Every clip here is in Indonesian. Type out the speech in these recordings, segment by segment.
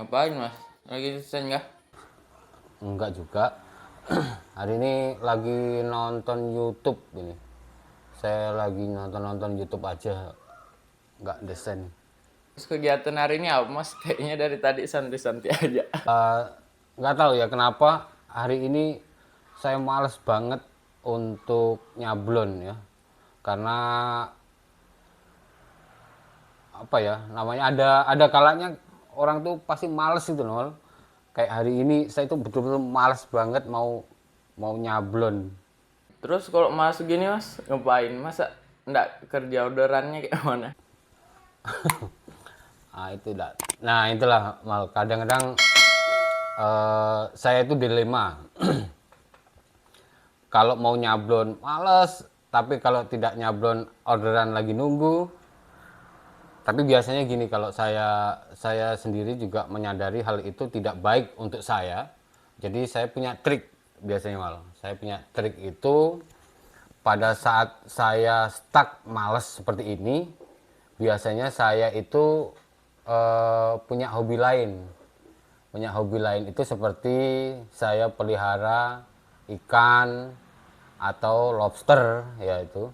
Ngapain mas? Lagi desain nggak? Enggak juga. Hari ini lagi nonton YouTube ini. Saya lagi nonton YouTube aja, nggak desain. Terus kegiatan hari ini apa mas? Kayaknya dari tadi santai-santai aja. Nggak tahu ya kenapa hari ini saya males banget untuk nyablon ya. Karena apa ya namanya, ada kalanya orang tuh pasti males itu nol. Kayak hari ini saya tuh betul-betul males banget mau mau nyablon. Terus kalau mas gini mas, ngapain? Masa nggak kerja orderannya kayak mana? Nah itulah mal kadang-kadang saya itu dilema. Kalau mau nyablon males, tapi kalau tidak nyablon orderan lagi nunggu. Tapi biasanya gini, kalau saya sendiri juga menyadari hal itu tidak baik untuk saya. Jadi saya punya trik biasanya mal. Saya punya trik itu pada saat saya stuck males seperti ini, biasanya saya itu punya hobi lain. Punya hobi lain itu seperti saya pelihara ikan atau lobster ya itu.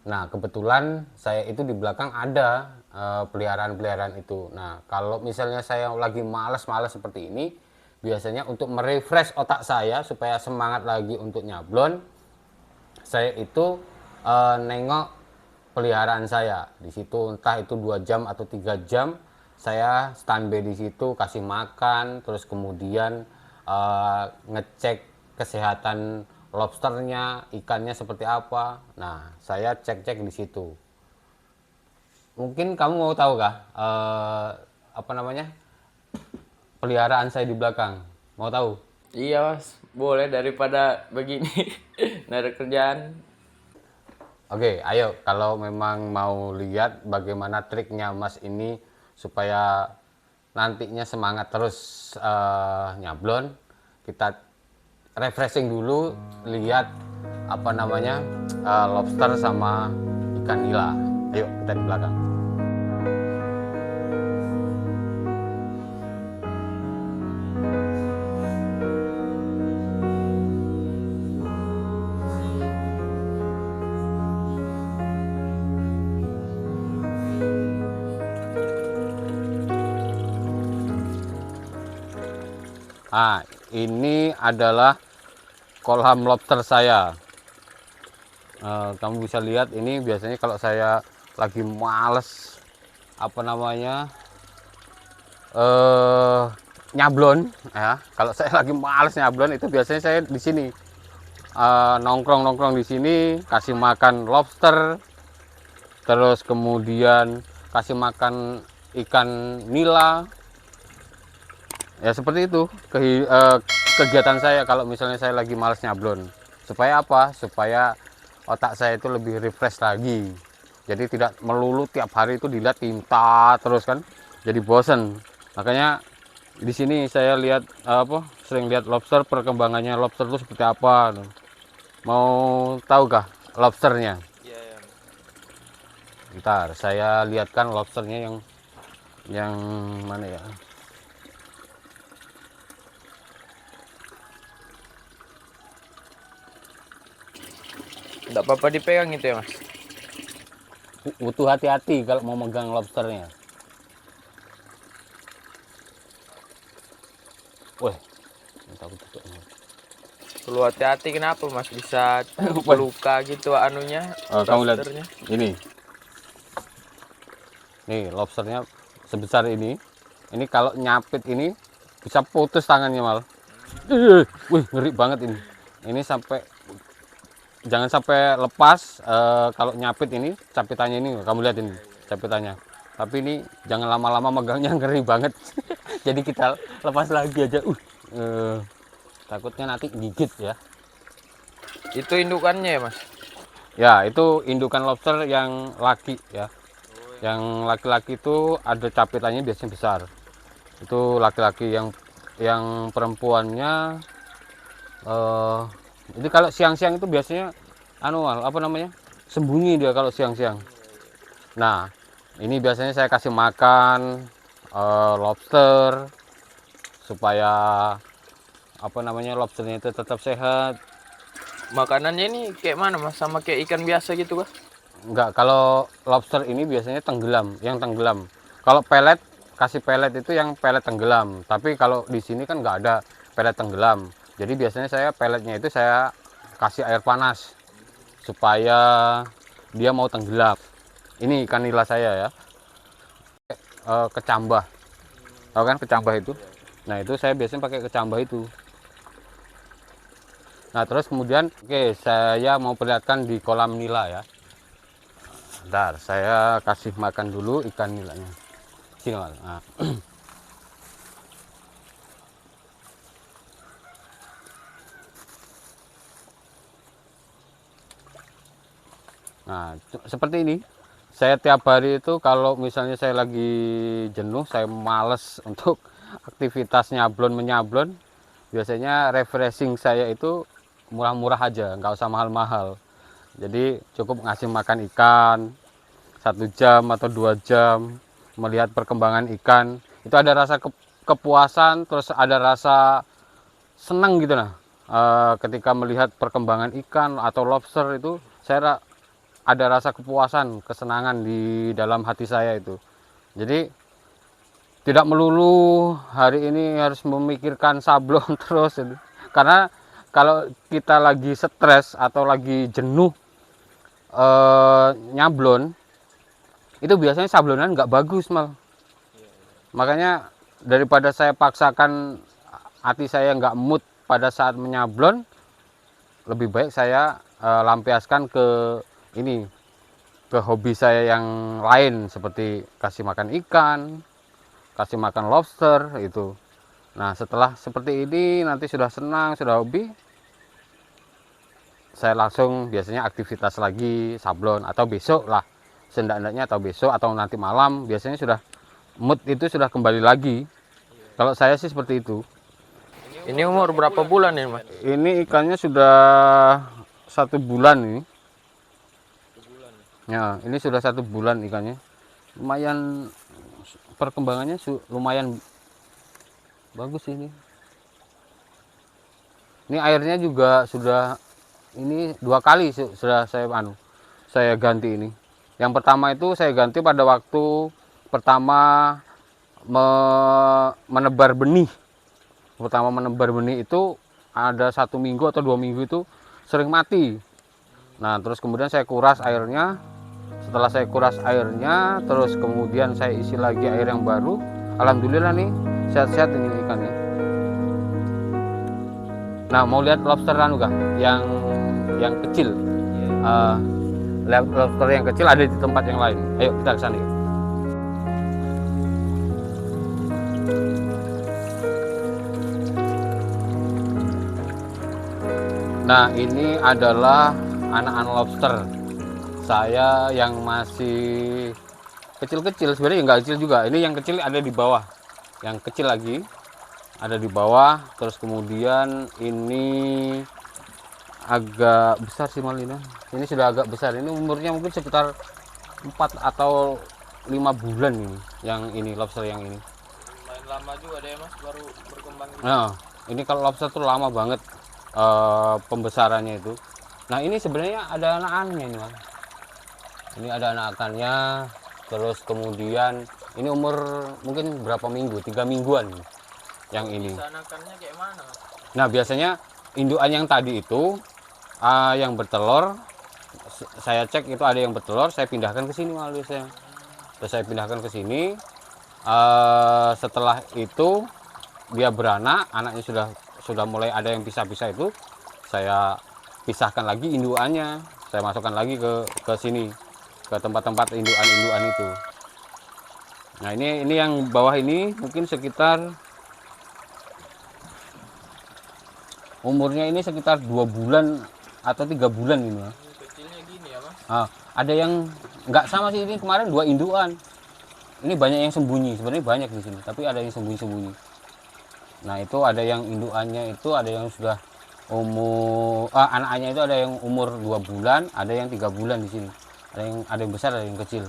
Nah, kebetulan saya itu di belakang ada peliharaan-peliharaan itu. Nah, kalau misalnya saya lagi malas-malas seperti ini, biasanya untuk merefresh otak saya supaya semangat lagi untuk nyablon, saya itu nengok peliharaan saya di situ, entah itu 2 jam atau 3 jam saya standby di situ, kasih makan, terus kemudian ngecek kesehatan lobsternya, ikannya seperti apa. Nah, saya cek-cek di situ. Mungkin kamu mau tahu kah apa namanya, peliharaan saya di belakang? Mau tahu? Iya mas, boleh daripada begini. Nggak ada kerjaan. Oke, ayo kalau memang mau lihat bagaimana triknya Mas ini supaya nantinya semangat terus nyablon, kita refreshing dulu, lihat apa namanya, lobster sama ikan nila. Ayo kita di belakang. Ah, ini adalah kolam lobster saya. Kamu bisa lihat ini biasanya kalau saya lagi males apa namanya nyablon ya. Kalau saya lagi males nyablon itu biasanya saya di sini nongkrong di sini, kasih makan lobster, terus kemudian kasih makan ikan nila. Ya seperti itu kegiatan saya kalau misalnya saya lagi males nyablon. Supaya apa? Supaya otak saya itu lebih refresh lagi. Jadi tidak melulu tiap hari itu dilihat tinta terus kan. Jadi bosen. Makanya di sini saya lihat sering lihat lobster, perkembangannya lobster itu seperti apa. Mau tahu kah lobsternya? Iya ya. Ntar saya lihatkan lobsternya yang mana ya? Nggak apa-apa dipegang gitu ya mas. Butuh hati-hati kalau mau megang lobsternya. Wah, takut juga. Perlu hati-hati kenapa mas? Bisa Wah, luka gitu anunya, kamu lihat lobsternya. ini. Nih, lobsternya sebesar ini. Ini kalau nyapit ini bisa putus tangannya mal. Wih, ngeri banget ini. Ini sampai jangan sampai lepas kalau nyapit ini, capitannya ini kamu lihat ini, capitannya. Tapi ini jangan lama-lama megangnya, ngeri banget. Jadi kita lepas lagi aja. Takutnya nanti gigit ya. Itu indukannya ya mas? Ya, itu indukan lobster yang laki ya. Yang laki-laki itu ada capitannya biasanya besar. Itu laki-laki, yang perempuannya itu kalau siang-siang itu biasanya apa namanya? Sembunyi dia kalau siang-siang. Nah, ini biasanya saya kasih makan lobster, supaya apa namanya lobsternya itu tetap sehat. Makanannya ini kayak mana mas? Sama kayak ikan biasa gitu kah? Enggak, kalau lobster ini biasanya tenggelam, yang tenggelam. Kalau pelet, kasih pelet itu yang pelet tenggelam. Tapi kalau di sini kan nggak ada pelet tenggelam. Jadi biasanya saya peletnya itu saya kasih air panas supaya dia mau tenggelam. Ini ikan nila saya ya, kecambah. Tahu kan kecambah itu? Nah itu saya biasanya pakai kecambah itu. Nah terus kemudian, oke, saya mau perlihatkan di kolam nila ya. Bentar, saya kasih makan dulu ikan nilanya. Sini mas. Nah. Nah, seperti ini. Saya tiap hari itu kalau misalnya saya lagi jenuh, saya males untuk aktivitas nyablon menyablon. Biasanya refreshing saya itu murah-murah aja, nggak usah mahal-mahal. Jadi cukup ngasih makan ikan 1 jam atau 2 jam, melihat perkembangan ikan. Itu ada rasa kepuasan, terus ada rasa senang gitu nah. Ketika melihat perkembangan ikan atau lobster itu, saya ada rasa kepuasan, kesenangan di dalam hati saya itu. Jadi tidak melulu hari ini harus memikirkan sablon terus itu. Karena kalau kita lagi stres atau lagi jenuh nyablon, itu biasanya sablonan nggak bagus mal. Makanya daripada saya paksakan hati saya nggak mood pada saat menyablon, lebih baik saya lampiaskan ke ini, ke hobi saya yang lain seperti kasih makan ikan, kasih makan lobster itu. Nah setelah seperti ini nanti sudah senang, sudah hobi, saya langsung biasanya aktivitas lagi sablon atau besok lah, seendak-endaknya atau besok atau nanti malam biasanya sudah mood itu sudah kembali lagi. Kalau saya sih seperti itu. Ini umur berapa bulan ini mas? Ini ikannya sudah 1 bulan ini. Ya, ini sudah 1 bulan ikannya. Lumayan perkembangannya lumayan bagus ini. Ini airnya juga sudah ini 2 kali sudah saya ganti ini. Yang pertama itu saya ganti pada waktu pertama menebar benih. Pertama menebar benih itu ada 1 minggu atau 2 minggu itu sering mati. Nah terus kemudian saya kuras airnya. Setelah saya kuras airnya, terus kemudian saya isi lagi air yang baru. Alhamdulillah nih sehat-sehat ini ikannya. Nah mau lihat lobster anu kah? Yang kecil. Lihat lobster yang kecil ada di tempat yang lain. Ayo kita ke sana. Nah ini adalah anak-anak lobster saya yang masih kecil-kecil, sebenarnya nggak kecil juga. Ini yang kecil ada di bawah, yang kecil lagi ada di bawah. Terus kemudian ini agak besar sih Malina. Ini sudah agak besar. Ini umurnya mungkin sekitar 4 atau 5 bulan ini. Yang ini lobster yang ini. Main lama juga deh mas, baru berkembang gitu. Nah, ini kalau lobster tuh lama banget pembesarannya itu. Nah ini sebenarnya ada anak-anaknya ini Mas. Ini ada anakannya, terus kemudian ini umur mungkin berapa minggu, 3 mingguan yang ini. Anakannya kayak mana mas? Nah biasanya indukan yang tadi itu yang bertelur, saya cek itu ada yang bertelur, saya pindahkan ke sini malah biasanya. Terus saya pindahkan ke sini. Setelah itu dia beranak, anaknya sudah mulai ada yang pisah-pisah itu, saya pisahkan lagi indukannya, saya masukkan lagi ke sini, ke tempat-tempat indukan-indukan itu. Nah ini yang bawah ini mungkin sekitar umurnya ini sekitar 2 bulan atau 3 bulan ini ya. Kecilnya gini ya mas? Ada yang nggak sama sih, ini kemarin 2 indukan. Ini banyak yang sembunyi, sebenarnya banyak di sini, tapi ada yang sembunyi-sembunyi. Nah itu ada yang indukannya itu ada yang sudah umur anak-anaknya itu ada yang umur 2 bulan, ada yang 3 bulan di sini. Ada yang besar, ada yang kecil.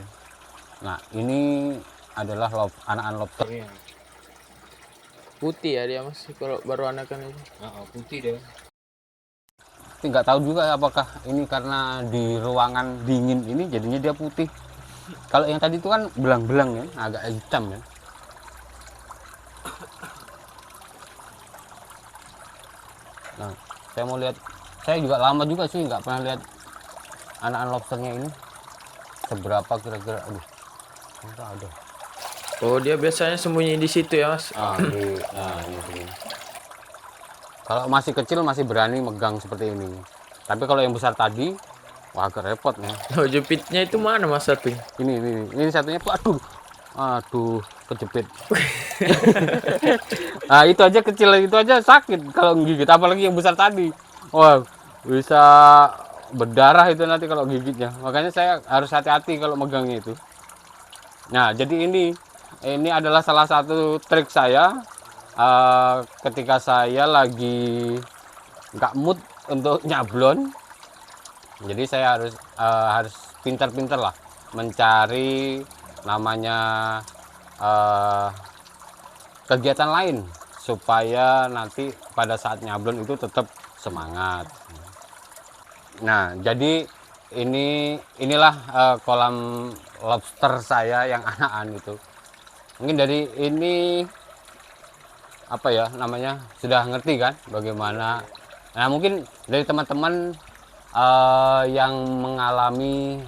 Nah, ini adalah anak-anak lobster. Putih ya dia Mas kalau baru anakan itu. Putih deh. Tapi nggak tahu juga apakah ini karena di ruangan dingin ini jadinya dia putih. Kalau yang tadi itu kan belang-belang ya, agak hitam ya. Nah, saya mau lihat. Saya juga lama juga sih nggak pernah lihat anak-anak lobsternya ini. Seberapa kira-kira? Aduh, nggak ada. Oh dia biasanya sembunyi di situ ya Mas. Ini sini. Kalau masih kecil masih berani megang seperti ini. Tapi kalau yang besar tadi, wah agak repot ya. Oh jepitnya itu mana Mas satu? Ini satunya, aduh, kejepit. Nah itu aja kecil, itu aja sakit kalau gigit, apalagi yang besar tadi. Wah bisa berdarah itu nanti kalau gigitnya. Makanya saya harus hati-hati kalau megangnya itu. Nah jadi ini adalah salah satu trik saya ketika saya lagi nggak mood untuk nyablon. Jadi saya harus pintar-pintar lah mencari namanya kegiatan lain supaya nanti pada saat nyablon itu tetap semangat. Nah jadi inilah kolam lobster saya yang anakan itu. Mungkin dari ini apa ya namanya sudah ngerti kan bagaimana. Nah mungkin dari teman-teman yang mengalami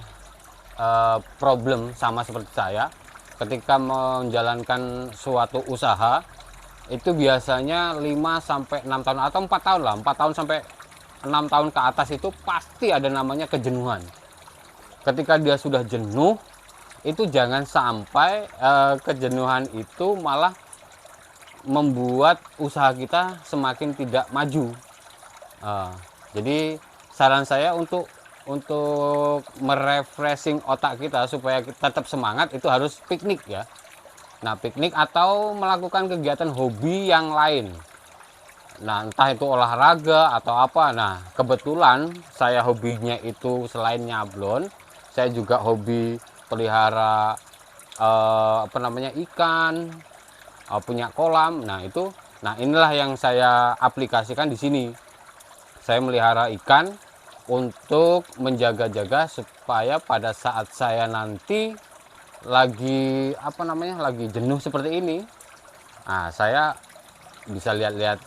problem sama seperti saya ketika menjalankan suatu usaha itu biasanya 5 sampai 6 tahun atau 4 tahun lah, 4 tahun sampai 6 tahun ke atas itu pasti ada namanya kejenuhan. Ketika dia sudah jenuh itu jangan sampai kejenuhan itu malah membuat usaha kita semakin tidak maju. Jadi saran saya untuk merefreshing otak kita supaya kita tetap semangat itu harus piknik ya. Nah piknik atau melakukan kegiatan hobi yang lain. Nah entah itu olahraga atau apa. Nah kebetulan saya hobinya itu selain nyablon, saya juga hobi pelihara ikan, punya kolam. Nah inilah yang saya aplikasikan di sini. Saya melihara ikan untuk menjaga-jaga supaya pada saat saya nanti lagi jenuh seperti ini, nah saya bisa lihat-lihat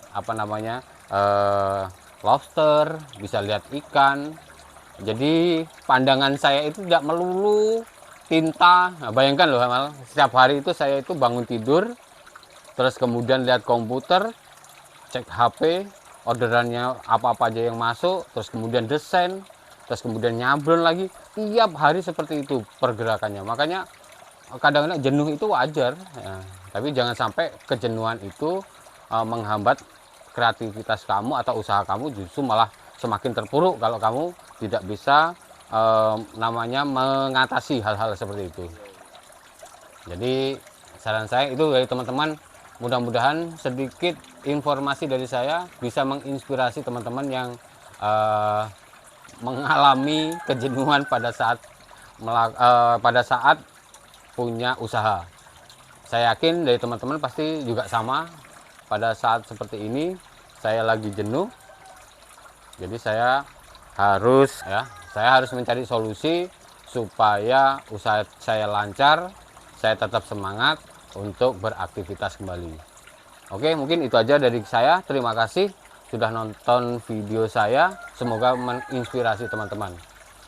lobster, bisa lihat ikan. Jadi pandangan saya itu tidak melulu tinta. Nah, bayangkan loh Amal, setiap hari itu saya itu bangun tidur terus kemudian lihat komputer, cek HP, orderannya apa-apa aja yang masuk, terus kemudian desain, terus kemudian nyablon lagi. Tiap hari seperti itu pergerakannya. Makanya kadang-kadang jenuh itu wajar ya. Tapi jangan sampai kejenuhan itu menghambat kreativitas kamu atau usaha kamu, justru malah semakin terpuruk kalau kamu tidak bisa mengatasi hal-hal seperti itu. Jadi saran saya itu dari teman-teman, mudah-mudahan sedikit informasi dari saya bisa menginspirasi teman-teman yang mengalami kejenuhan pada saat punya usaha. Saya yakin dari teman-teman pasti juga sama. Pada saat seperti ini saya lagi jenuh, jadi saya harus mencari solusi supaya usaha saya lancar, saya tetap semangat untuk beraktivitas kembali. Oke, mungkin itu aja dari saya. Terima kasih sudah nonton video saya. Semoga menginspirasi teman-teman.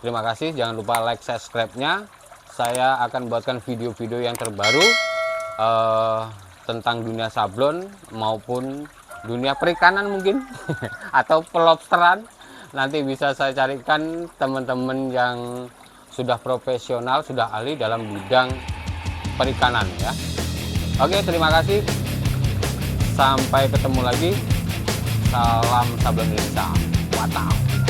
Terima kasih. Jangan lupa like, subscribe-nya. Saya akan buatkan video-video yang terbaru tentang dunia sablon maupun dunia perikanan mungkin atau pelobsteran. Nanti bisa saya carikan teman-teman yang sudah profesional, sudah ahli dalam bidang perikanan ya. Oke, terima kasih. Sampai ketemu lagi. Salam sablon Indonesia. Watau.